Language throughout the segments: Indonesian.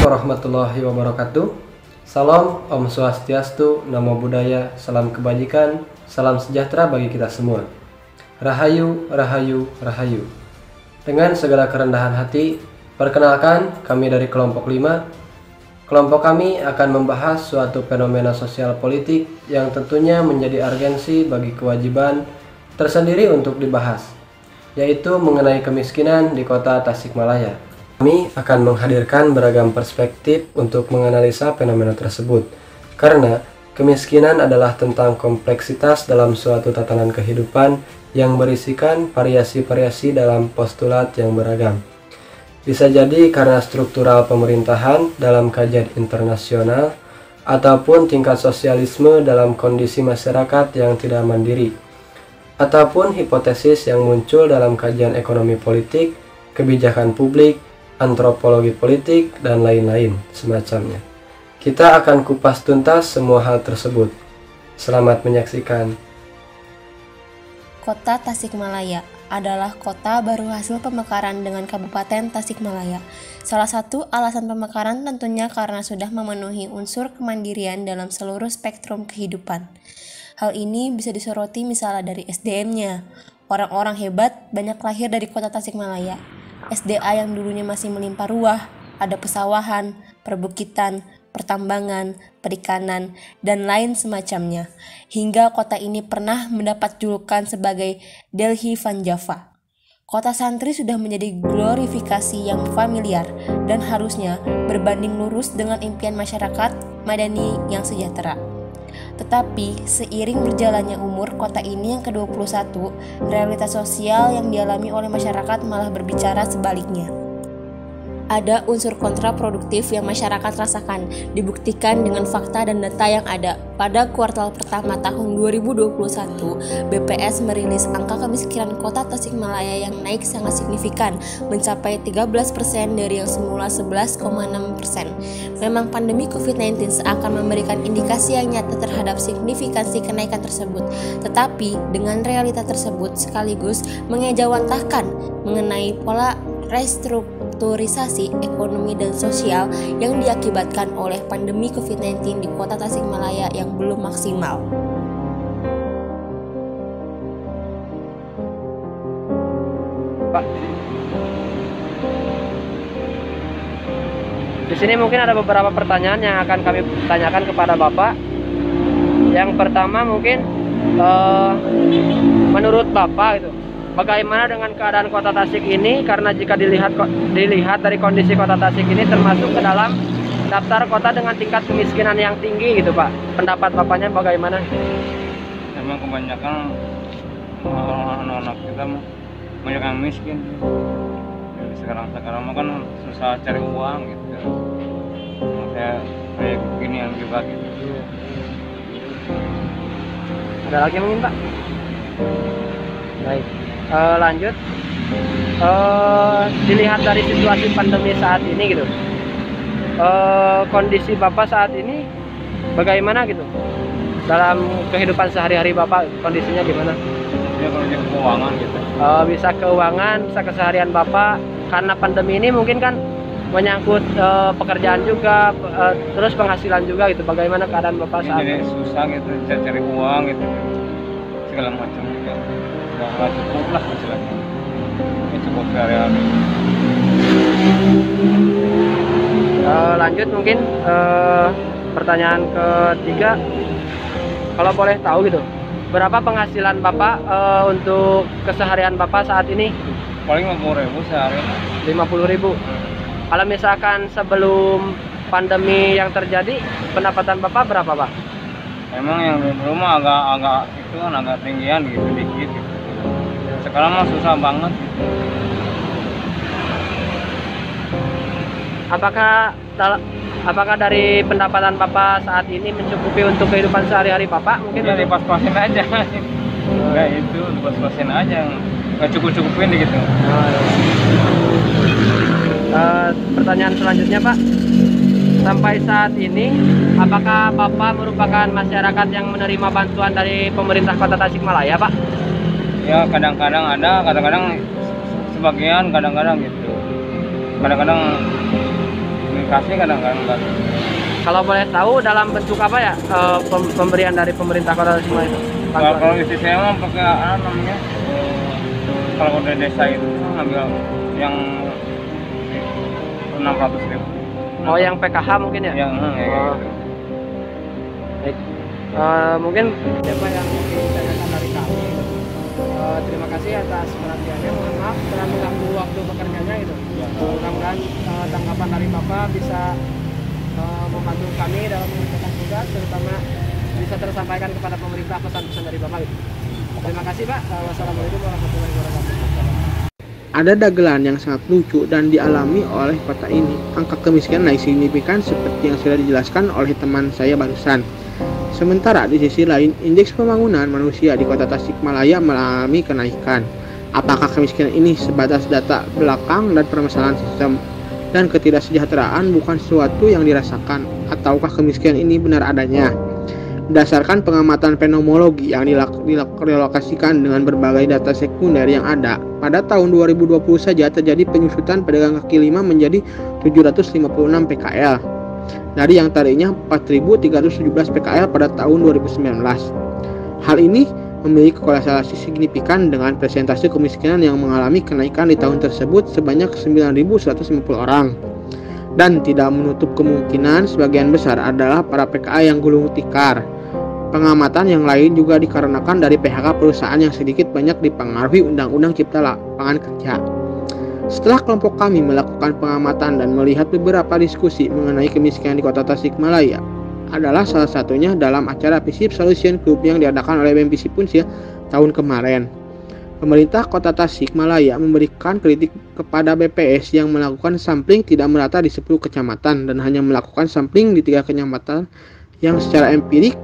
warahmatullahi wabarakatuh. Salam, Om Swastiastu, Namo Buddhaya, salam kebajikan, salam sejahtera bagi kita semua. Rahayu, Rahayu, Rahayu. Dengan segala kerendahan hati, perkenalkan kami dari kelompok 5. Kelompok kami akan membahas suatu fenomena sosial politik yang tentunya menjadi urgensi bagi kewajiban tersendiri untuk dibahas, yaitu mengenai kemiskinan di kota Tasikmalaya. Kami akan menghadirkan beragam perspektif untuk menganalisa fenomena tersebut, karena kemiskinan adalah tentang kompleksitas dalam suatu tatanan kehidupan yang berisikan variasi-variasi dalam postulat yang beragam. Bisa jadi karena struktural pemerintahan dalam kajian internasional, ataupun tingkat sosialisme dalam kondisi masyarakat yang tidak mandiri, ataupun hipotesis yang muncul dalam kajian ekonomi politik, kebijakan publik, antropologi politik, dan lain-lain semacamnya. Kita akan kupas tuntas semua hal tersebut. Selamat menyaksikan. Kota Tasikmalaya adalah kota baru hasil pemekaran dengan Kabupaten Tasikmalaya. Salah satu alasan pemekaran tentunya karena sudah memenuhi unsur kemandirian dalam seluruh spektrum kehidupan. Hal ini bisa disoroti misalnya dari SDM-nya. Orang-orang hebat banyak lahir dari kota Tasikmalaya. SDA yang dulunya masih melimpah ruah, ada pesawahan, perbukitan, pertambangan, perikanan, dan lain semacamnya. Hingga kota ini pernah mendapat julukan sebagai Delhi Van Java. Kota santri sudah menjadi glorifikasi yang familiar dan harusnya berbanding lurus dengan impian masyarakat madani yang sejahtera. Tetapi seiring berjalannya umur kota ini yang ke-21, realitas sosial yang dialami oleh masyarakat malah berbicara sebaliknya. Ada unsur kontraproduktif yang masyarakat rasakan, dibuktikan dengan fakta dan data yang ada. Pada kuartal pertama tahun 2021, BPS merilis angka kemiskinan kota Tasikmalaya yang naik sangat signifikan, mencapai 13% dari yang semula 11,6%. Memang pandemi COVID-19 akan memberikan indikasi yang nyata terhadap signifikansi kenaikan tersebut, tetapi dengan realita tersebut sekaligus mengejawantahkan mengenai pola restrukturisasi ekonomi dan sosial yang diakibatkan oleh pandemi COVID-19 di kota Tasikmalaya yang belum maksimal. Pak, di sini mungkin ada beberapa pertanyaan yang akan kami tanyakan kepada Bapak. Yang pertama mungkin menurut Bapak itu, bagaimana dengan keadaan kota Tasik ini? Karena jika dilihat dari kondisi kota Tasik ini termasuk ke dalam daftar kota dengan tingkat kemiskinan yang tinggi gitu Pak. Pendapat Bapaknya bagaimana? Emang kebanyakan anak-anak kita banyak yang miskin. Jadi sekarang mah kan susah cari uang gitu. Kayak beginian juga gitu. Ada lagi mungkin Pak? Baik. Lanjut, dilihat dari situasi pandemi saat ini gitu, kondisi Bapak saat ini bagaimana gitu dalam kehidupan sehari-hari Bapak, kondisinya gimana? Ya kondisi keuangan gitu. Bisa keuangan, bisa keseharian Bapak, karena pandemi ini mungkin kan menyangkut pekerjaan juga, terus penghasilan juga gitu. Bagaimana keadaan Bapak saat ini? Jadi susah gitu, cari uang gitu, segala macam gitu. Nggak cukup lah istilahnya. Ini cukup sehari-hari. Lanjut mungkin pertanyaan ketiga, kalau boleh tahu gitu, berapa penghasilan Bapak untuk keseharian Bapak saat ini? Paling 50.000 sehari. 50.000. Kalau misalkan sebelum pandemi yang terjadi, pendapatan Bapak berapa Pak? Emang yang dulu mah agak itu kan agak tinggian gitu, dikit gitu. Sekarang mah susah banget. Apakah dari pendapatan Bapak saat ini mencukupi untuk kehidupan sehari-hari Bapak? Mungkin ya dipas-pasin aja. Enggak itu, dipas-pasin aja. Nggak cukup-cukupin gitu. Pertanyaan selanjutnya Pak, sampai saat ini apakah Bapak merupakan masyarakat yang menerima bantuan dari pemerintah Kota Tasikmalaya Pak? Ya kadang-kadang ada, kadang-kadang sebagian, kadang-kadang gitu. Kadang-kadang dikasih kadang-kadang enggak. Kalau boleh tahu dalam bentuk apa ya pemberian dari pemerintah Kota Tasikmalaya itu? Kalau istri saya mah pakai namanya kalau udah desa itu ngambil yang 600.000. Oh, yang PKH mungkin ya? Yang Oh. Baik. Mungkin siapa yang ditanyakan dari kami. Terima kasih atas perhatiannya. Mohon maaf telah mengganggu waktu bekerjanya gitu. Mudah-mudahan tanggapan dari Bapak bisa membantu kami dalam mengerjakan tugas, terutama bisa tersampaikan kepada pemerintah pesan-pesan dari Bapak gitu. Terima kasih Pak. Wassalamualaikum warahmatullahi wabarakatuh. Ada dagelan yang sangat lucu dan dialami oleh kota ini. Angka kemiskinan naik signifikan seperti yang sudah dijelaskan oleh teman saya barusan. Sementara di sisi lain, indeks pembangunan manusia di Kota Tasikmalaya mengalami kenaikan. Apakah kemiskinan ini sebatas data belakang dan permasalahan sistem dan ketidaksejahteraan bukan sesuatu yang dirasakan, ataukah kemiskinan ini benar adanya? Berdasarkan pengamatan fenomenologi yang direlokasikan dengan berbagai data sekunder yang ada, pada tahun 2020 saja terjadi penyusutan pedagang kaki lima menjadi 756 PKL. Dari yang tadinya 4.317 PKL pada tahun 2019. Hal ini memiliki korelasi signifikan dengan presentasi kemiskinan yang mengalami kenaikan di tahun tersebut sebanyak 9.150 orang. Dan tidak menutup kemungkinan sebagian besar adalah para PKL yang gulung tikar. Pengamatan yang lain juga dikarenakan dari PHK perusahaan yang sedikit banyak dipengaruhi Undang-Undang Cipta Lapangan Kerja. Setelah kelompok kami melakukan pengamatan dan melihat beberapa diskusi mengenai kemiskinan di Kota Tasikmalaya, adalah salah satunya dalam acara Visip Solution Group yang diadakan oleh BEM Visip tahun kemarin. Pemerintah Kota Tasikmalaya memberikan kritik kepada BPS yang melakukan sampling tidak merata di 10 kecamatan dan hanya melakukan sampling di 3 kecamatan yang secara empirik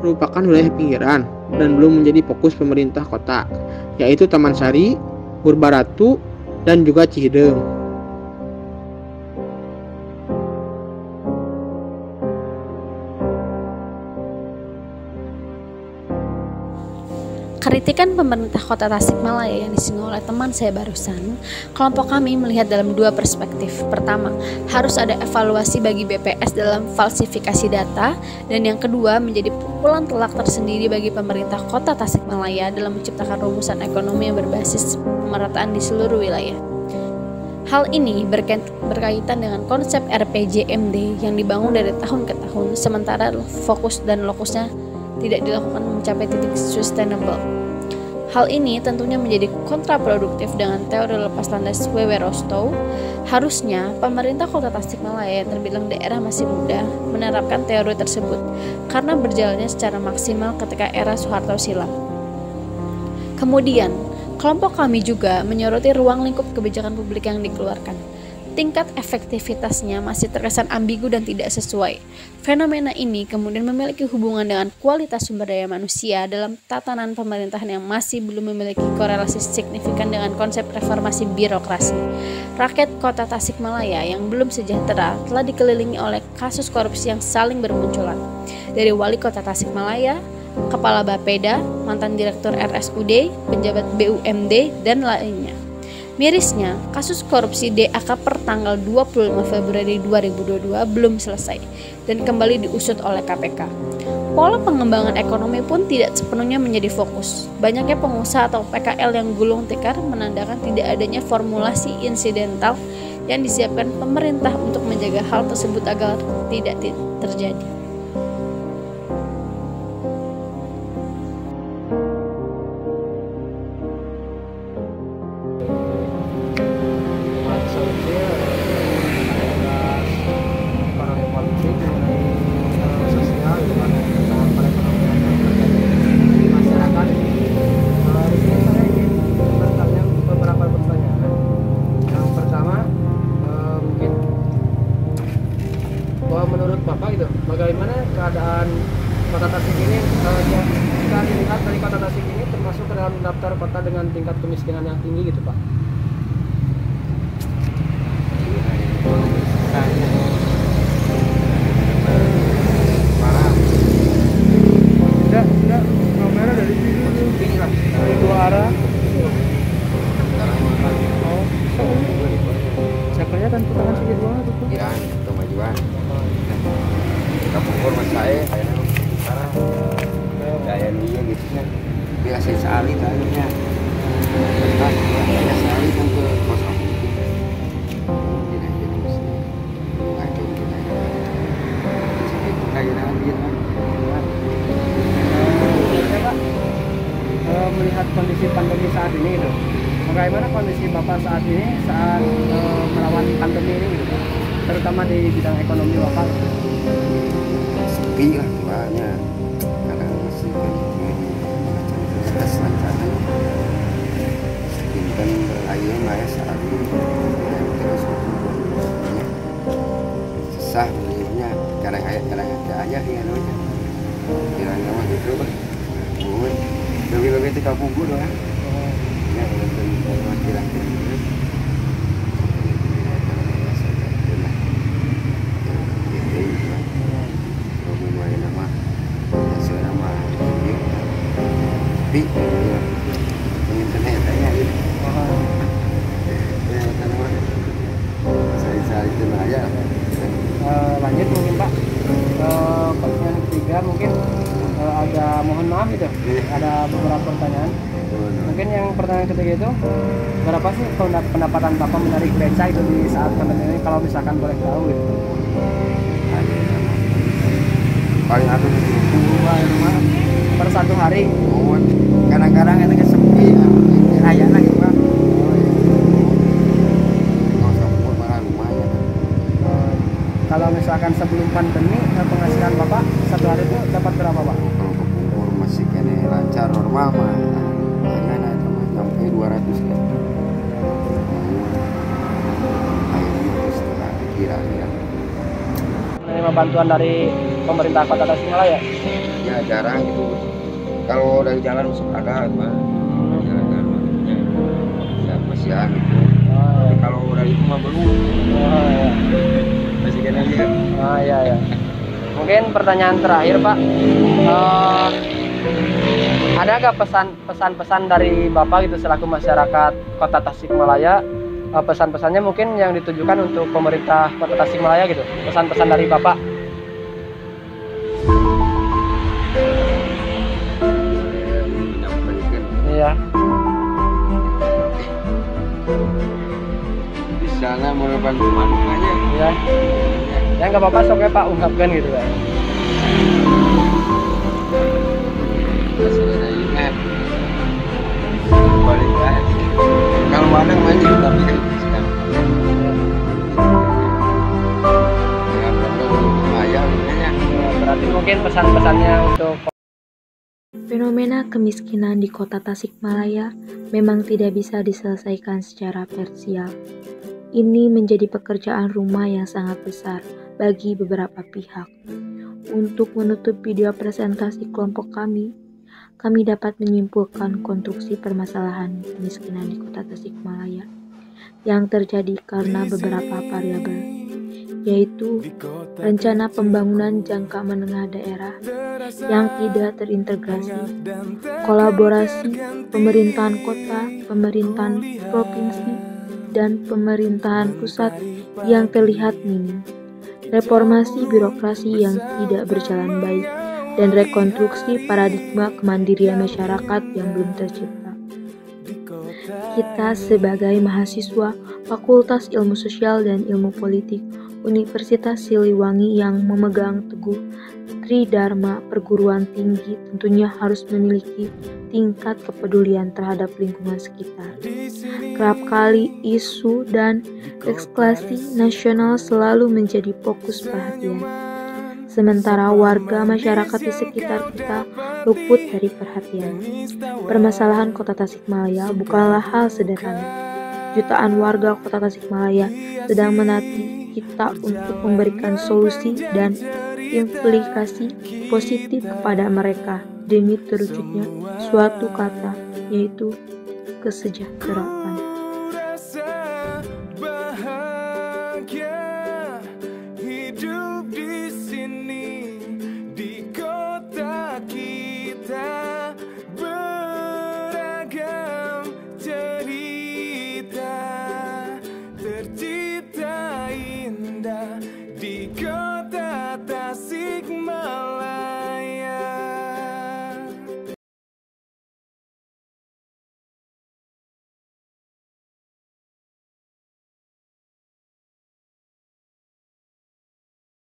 merupakan wilayah pinggiran dan belum menjadi fokus pemerintah kota, yaitu Taman Sari, Purbaratu, dan juga Cihideung. Kritikan pemerintah Kota Tasikmalaya yang disinggung oleh teman saya barusan, kelompok kami melihat dalam dua perspektif. Pertama, harus ada evaluasi bagi BPS dalam falsifikasi data, dan yang kedua menjadi pukulan telak tersendiri bagi pemerintah Kota Tasikmalaya dalam menciptakan rumusan ekonomi yang berbasis pemerataan di seluruh wilayah. Hal ini berkaitan dengan konsep RPJMD yang dibangun dari tahun ke tahun, sementara fokus dan lokusnya tidak dilakukan mencapai titik sustainable. Hal ini tentunya menjadi kontraproduktif dengan teori lepas landas W.W. Rostow. Harusnya pemerintah Kota Tasikmalaya yang terbilang daerah masih muda menerapkan teori tersebut karena berjalannya secara maksimal ketika era Soeharto silam. Kemudian, kelompok kami juga menyoroti ruang lingkup kebijakan publik yang dikeluarkan. Tingkat efektivitasnya masih terkesan ambigu dan tidak sesuai. Fenomena ini kemudian memiliki hubungan dengan kualitas sumber daya manusia dalam tatanan pemerintahan yang masih belum memiliki korelasi signifikan dengan konsep reformasi birokrasi. Rakyat Kota Tasikmalaya yang belum sejahtera telah dikelilingi oleh kasus korupsi yang saling bermunculan. Dari Wali Kota Tasikmalaya, Kepala Bapeda, mantan Direktur RSUD, penjabat BUMD, dan lainnya. Mirisnya, kasus korupsi DAK per tanggal 25 Februari 2022 belum selesai dan kembali diusut oleh KPK. Pola pengembangan ekonomi pun tidak sepenuhnya menjadi fokus. Banyaknya pengusaha atau PKL yang gulung tikar menandakan tidak adanya formulasi insidental yang disiapkan pemerintah untuk menjaga hal tersebut agar tidak terjadi. Menurut Bapak gitu, bagaimana keadaan Kota Tasik ini jika dilihat dari Kota Tasik ini termasuk ke dalam daftar kota dengan tingkat kemiskinan yang tinggi gitu Pak? Tidak, kamera dari sini lah, dari dua arah. Oh, saya kelihatan tangan sedikit banget itu. Ya, itu bagaimana kondisi Bapak saat ini saat melawan pandemi ini gitu, Pak? Terutama di bidang ekonomi Bapak? Sepi lah soalnya karena masih stres lancarnya. Kan air maya saat ini terus susah belinya kadang ada aja ya namanya kiranya mah gitu buat lebih itu kampung gue doang ya dan kira-kira tapi internet kayaknya gitu. Saya itu aja. Lanjut mungkin Pak, pertanyaan ketiga mungkin agak mohon maaf gitu, ada beberapa pertanyaan. Mungkin yang pertanyaan ketiga itu, berapa sih pendapatan Bapak menarik beca itu di saat pandemi ini, kalau misalkan boleh tahu gitu? Paling aku Per satu hari. Kadang-kadang itu kan sepi, raya lagi Pak. Kalau misalkan sebelum pandemi penghasilan Bapak satu hari itu dapat berapa Pak? Kalau kebun masih kene lancar normal mah, jangan ada sampai 200 kan. Akhirnya setengah kira-kira. Menerima bantuan dari pemerintah Kota Tasikmalaya? Ya jarang gitu. Kalau dari jalan masuk ada mah. Jalan-jalan maksudnya ya kasihan gitu. Tapi kalau dari itu mah belum. Masih kena lihat. Ya. Mungkin pertanyaan terakhir Pak, ada nggak pesan-pesan dari Bapak gitu selaku masyarakat Kota Tasikmalaya, pesan-pesannya mungkin yang ditujukan untuk pemerintah Kota Tasikmalaya gitu, pesan-pesan dari Bapak? Iya. Di sana mau bantuan aja. Iya. Ya nggak apa-apa, sok Pak ungkapkan gitu Pak. Masih ada ingat. Balik lagi. Kalau ada maju tapi kan sekarang. Ya belum ayam ya. Berarti mungkin pesan-pesannya untuk Fenomena kemiskinan di Kota Tasikmalaya memang tidak bisa diselesaikan secara parsial. Ini menjadi pekerjaan rumah yang sangat besar bagi beberapa pihak. Untuk menutup video presentasi kelompok kami dapat menyimpulkan konstruksi permasalahan kemiskinan di Kota Tasikmalaya yang terjadi karena beberapa variabel, yaitu rencana pembangunan jangka menengah daerah yang tidak terintegrasi, kolaborasi pemerintahan kota, pemerintahan provinsi, dan pemerintahan pusat yang terlihat minim, reformasi birokrasi yang tidak berjalan baik, dan rekonstruksi paradigma kemandirian masyarakat yang belum tercipta. Kita sebagai mahasiswa Fakultas Ilmu Sosial dan Ilmu Politik Universitas Siliwangi yang memegang teguh Tridharma perguruan tinggi tentunya harus memiliki tingkat kepedulian terhadap lingkungan sekitar. Kerap kali isu dan eksklusi nasional selalu menjadi fokus perhatian, sementara warga masyarakat di sekitar kita luput dari perhatian. Permasalahan Kota Tasikmalaya bukanlah hal sederhana. Jutaan warga Kota Tasikmalaya sedang menanti kita untuk memberikan solusi dan implikasi positif kepada mereka demi terwujudnya suatu kata, yaitu kesejahteraan.